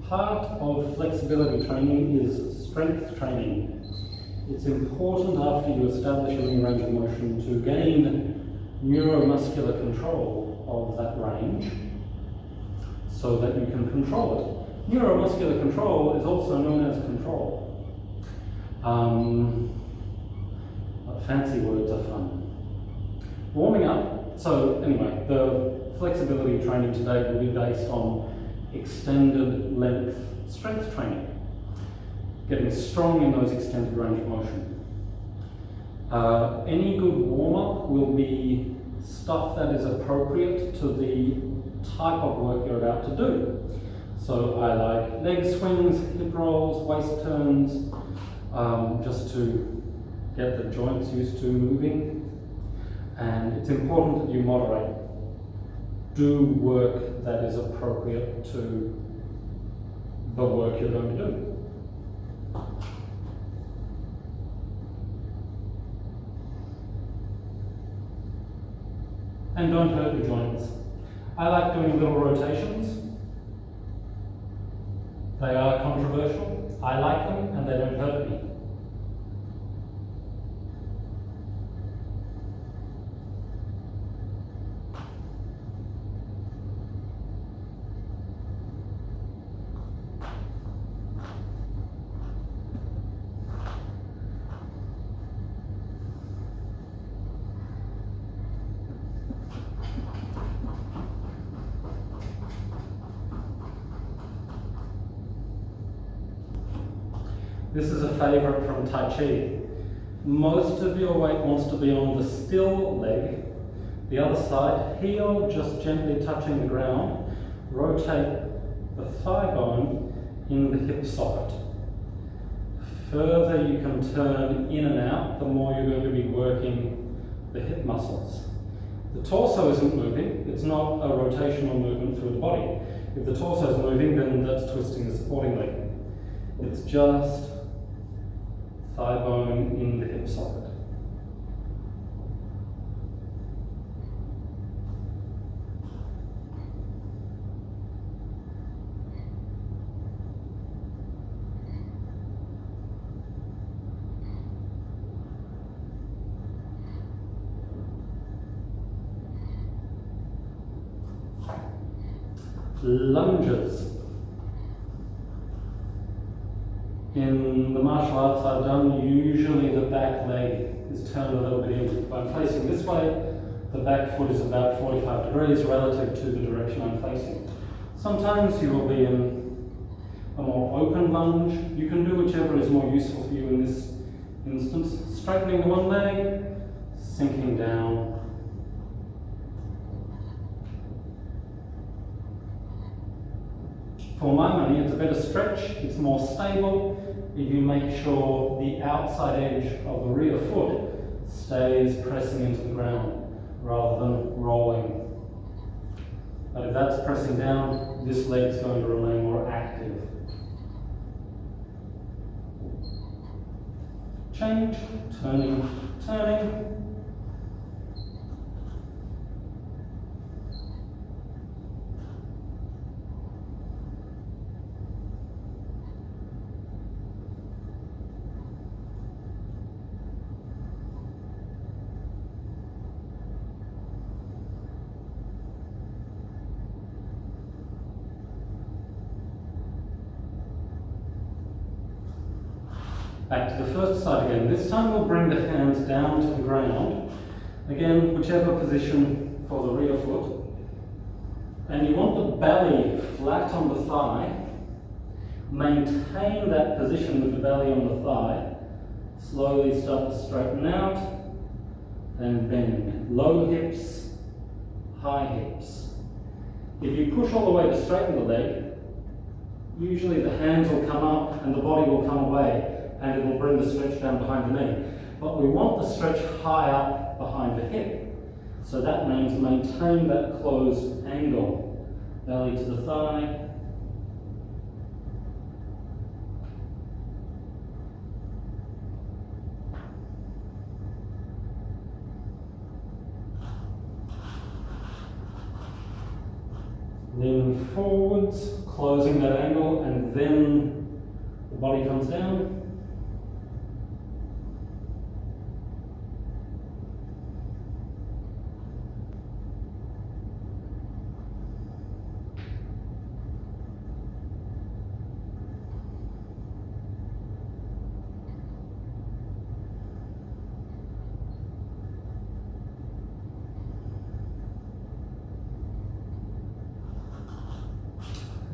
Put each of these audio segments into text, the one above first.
part of flexibility training is strength training. It's important after you establish a new range of motion to gain neuromuscular control of that range so that you can control it. Neuromuscular control is also known as control. Fancy words are fun. Warming up. So anyway, the flexibility training today will be based on extended length strength training. Getting strong in those extended range of motion. Any good warm-up will be stuff that is appropriate to the type of work you're about to do. So I like leg swings, hip rolls, waist turns, just to get the joints used to moving. And it's important that you moderate. Do work that is appropriate to the work you're going to do. And don't hurt your joints. I like doing little rotations. They are controversial. I like them and they don't hurt me. This is a favourite from Tai Chi. Most of your weight wants to be on the still leg. The other side, heel just gently touching the ground. Rotate the thigh bone in the hip socket. Further you can turn in and out, the more you're going to be working the hip muscles. The torso isn't moving, it's not a rotational movement through the body. If the torso is moving, then that's twisting the supporting leg. It's just thigh bone in the hip socket. Lunges. In the martial arts I've done, usually the back leg is turned a little bit in. If I'm facing this way, the back foot is about 45 degrees relative to the direction I'm facing. Sometimes you will be in a more open lunge. You can do whichever is more useful for you in this instance. Straightening the one leg, sinking down. For my money, it's a better stretch, it's more stable if you make sure the outside edge of the rear foot stays pressing into the ground rather than rolling. But if that's pressing down, this leg is going to remain more active. Change, turning, turning. Back to the first side again. This time we'll bring the hands down to the ground. Again, whichever position for the rear foot. And you want the belly flat on the thigh. Maintain that position with the belly on the thigh. Slowly start to straighten out and bend. Low hips, high hips. If you push all the way to straighten the leg, usually the hands will come up and the body will come away, and it will bring the stretch down behind the knee. But we want the stretch high up behind the hip. So that means maintain that closed angle. Belly to the thigh. Leaning forwards, closing causing that angle, and then the body comes down.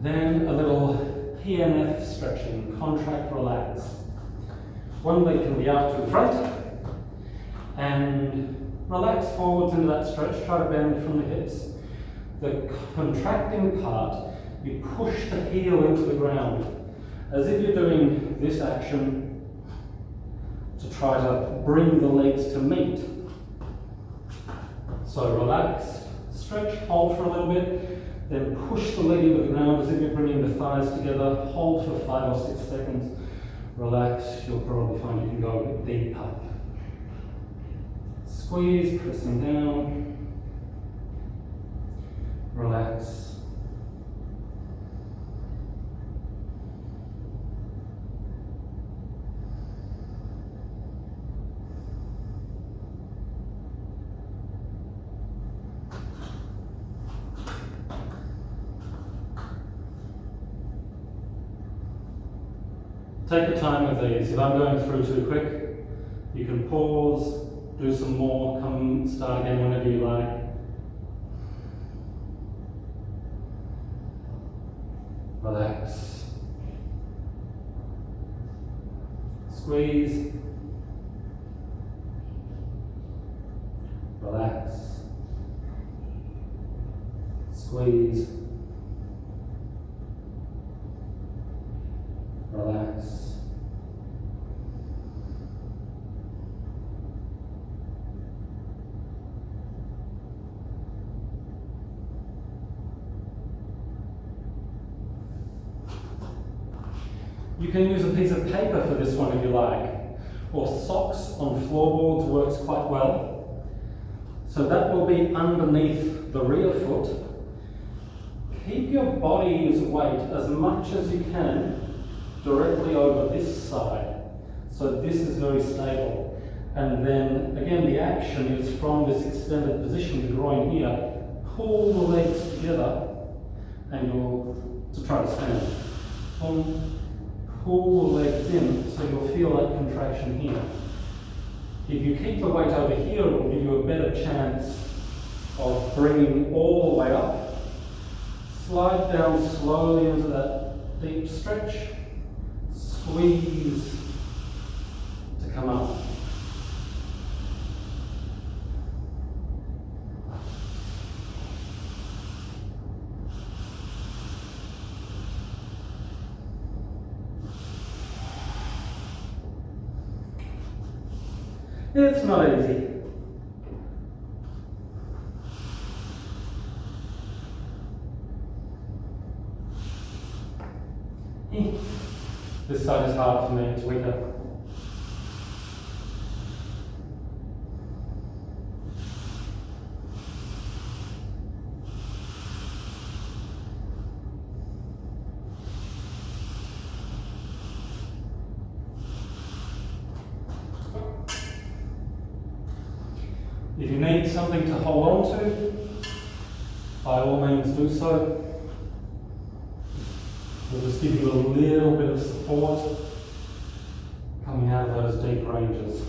Then a little Pnf stretching, contract, relax. One leg can be out to the front, and relax forwards into that stretch, try to bend from the hips. The contracting part, you push the heel into the ground, as if you're doing this action to try to bring the legs to meet. So relax, stretch, hold for a little bit, then push the leg into the ground as if you're bringing the thighs together, hold for 5 or 6 seconds, relax, you'll probably find you can go a bit deeper. Squeeze, pressing down, relax. Take the time with these. If I'm going through too quick, you can pause, do some more, come start again whenever you like. Relax. Squeeze. Relax. Squeeze. Relax. You can use a piece of paper for this one if you like, or socks on floorboards works quite well. So that will be underneath the rear foot. Keep your body's weight as much as you can directly over this side. So this is very stable. And then again, the action is from this extended position, the groin here, pull the legs together and you'll, to try to stand. Pull the legs in so you'll feel that contraction here. If you keep the weight over here, it will give you a better chance of bringing all the way up. Slide down slowly into that deep stretch. Squeeze to come up. It's not easy. This side is hard for me, it's weaker. If you need something to hold on to, by all means do so. We'll just give you a little bit of support coming out of those deep ranges.